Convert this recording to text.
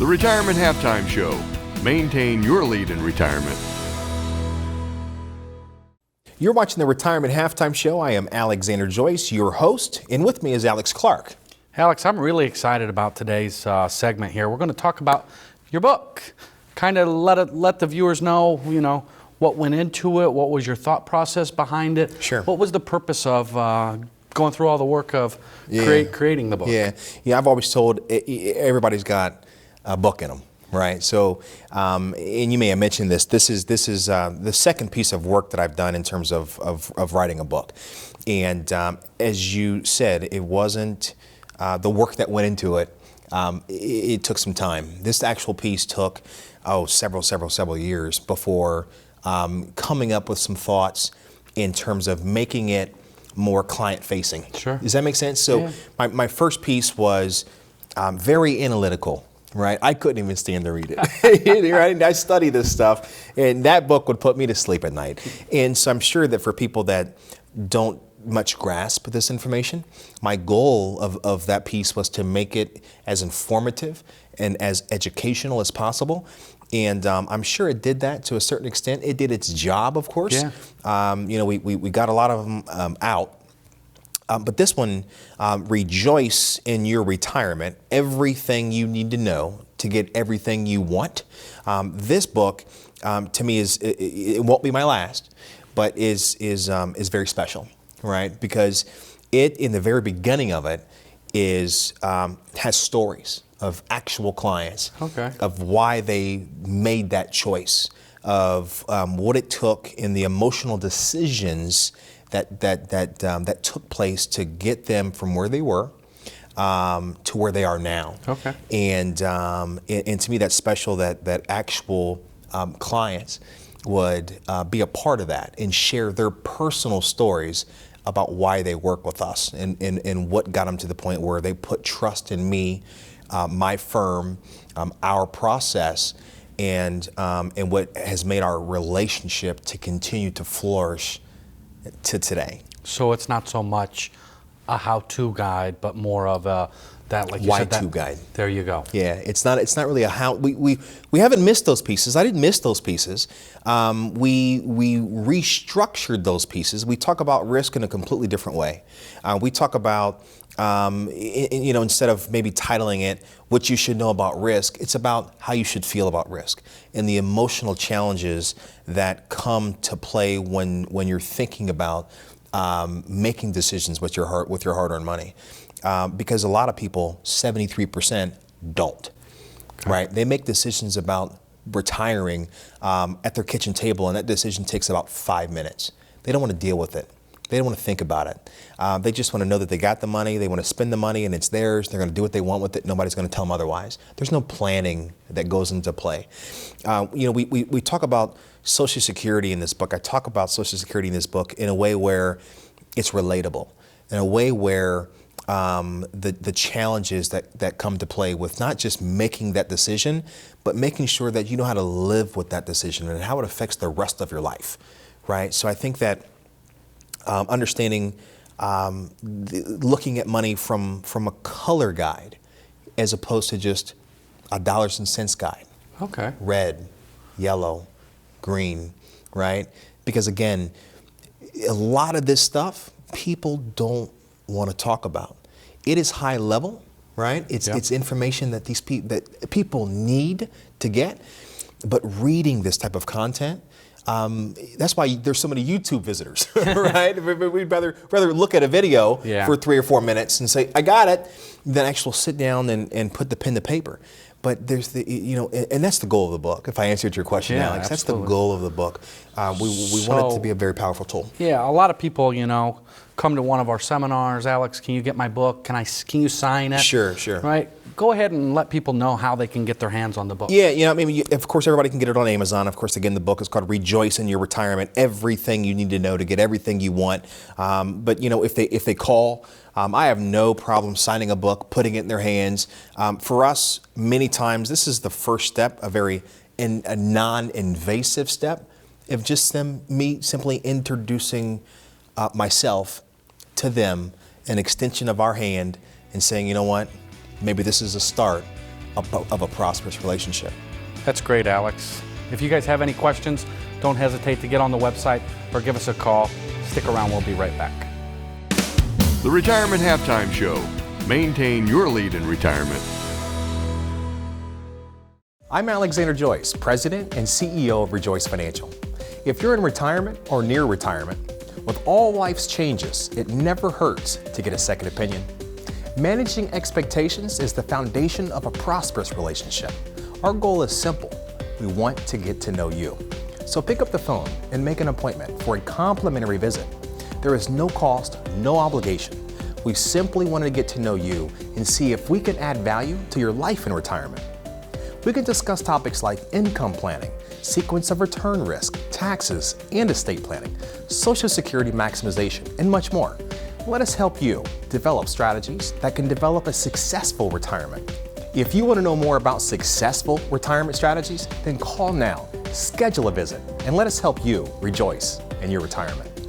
The Retirement Halftime Show. Maintain your lead in retirement. You're watching the Retirement Halftime Show. I am Alexander Joyce, your host, and with me is Alex Clark. Alex, I'm really excited about today's segment here. We're going to talk about your book. Kind of let the viewers know, what went into it, what was your thought process behind it. Sure. What was the purpose of going through all the work of creating the book? Yeah. I've always told everybody's got a book in them, right? So, and you may have mentioned this. This is the second piece of work that I've done in terms of writing a book. And as you said, it wasn't the work that went into it. It took some time. This actual piece took several years before coming up with some thoughts in terms of making it more client-facing. Sure. Does that make sense? So my first piece was very analytical, right? I couldn't even stand to read it. Right? I study this stuff, and that book would put me to sleep at night. And so I'm sure that for people that don't much grasp this information, my goal of that piece was to make it as informative and as educational as possible. And I'm sure it did that to a certain extent. It did its job, of course. Yeah. We got a lot of them out. But this one, ReJoyce in Your Retirement, Everything You Need to Know to Get Everything You Want. This book, to me, it won't be my last, but is very special, right? Because it, in the very beginning of it, has stories of actual clients, of why they made that choice, of what it took in the emotional decisions that took place to get them from where they were to where they are now. Okay. And to me, that's special that actual clients would be a part of that and share their personal stories about why they work with us and what got them to the point where they put trust in me, my firm, our process, and what has made our relationship to continue to flourish to today. So it's not so much a how-to guide, but more of like you Why said, to guide. There you go. Yeah, it's not really a how. We haven't missed those pieces. I didn't miss those pieces. We restructured those pieces. We talk about risk in a completely different way. We talk about instead of maybe titling it "What You Should Know About Risk," it's about how you should feel about risk and the emotional challenges that come to play when you're thinking about making decisions with your hard-earned money. Because a lot of people, 73%, don't, right? They make decisions about retiring at their kitchen table, and that decision takes about 5 minutes. They don't want to deal with it. They don't want to think about it. They just want to know that they got the money, they want to spend the money, and it's theirs. They're going to do what they want with it. Nobody's going to tell them otherwise. There's no planning that goes into play. We talk about Social Security in this book. I talk about Social Security in this book in a way where it's relatable, in a way where the challenges that come to play with not just making that decision, but making sure that you know how to live with that decision and how it affects the rest of your life, right? So I think that understanding, looking at money from a color guide as opposed to just a dollars and cents guide. Okay. Red, yellow, green, right? Because again, a lot of this stuff people don't want to talk about. It is high level, right? It's information that that people need to get. But reading this type of content, that's why there's so many YouTube visitors, right? We'd rather look at a video for 3 or 4 minutes and say, I got it, than actually sit down and put the pen to paper. But there's and that's the goal of the book. If I answered your question, Alex, that's the goal of the book. We want it to be a very powerful tool. Yeah, a lot of people, come to one of our seminars. Alex, can you get my book? Can you sign it? Sure. Right. Go ahead and let people know how they can get their hands on the book. Yeah, of course, everybody can get it on Amazon. Of course, again, the book is called ReJoyce in Your Retirement, Everything You Need to Know to Get Everything You Want. But if they call, I have no problem signing a book, putting it in their hands. For us, many times, this is the first step, a non-invasive step of just me simply introducing myself to them, an extension of our hand, and saying, you know what, maybe this is a start of a prosperous relationship. That's great, Alex. If you guys have any questions, don't hesitate to get on the website or give us a call. Stick around, we'll be right back. The Retirement Halftime Show. Maintain your lead in retirement. I'm Alexander Joyce, President and CEO of ReJoyce Financial. If you're in retirement or near retirement, with all life's changes, it never hurts to get a second opinion. Managing expectations is the foundation of a prosperous relationship. Our goal is simple. We want to get to know you. So pick up the phone and make an appointment for a complimentary visit. There is no cost, no obligation. We simply want to get to know you and see if we can add value to your life in retirement. We can discuss topics like income planning, sequence of return risk, taxes, and estate planning, Social Security maximization, and much more. Let us help you develop strategies that can develop a successful retirement. If you want to know more about successful retirement strategies, then call now, schedule a visit, and let us help you rejoice in your retirement.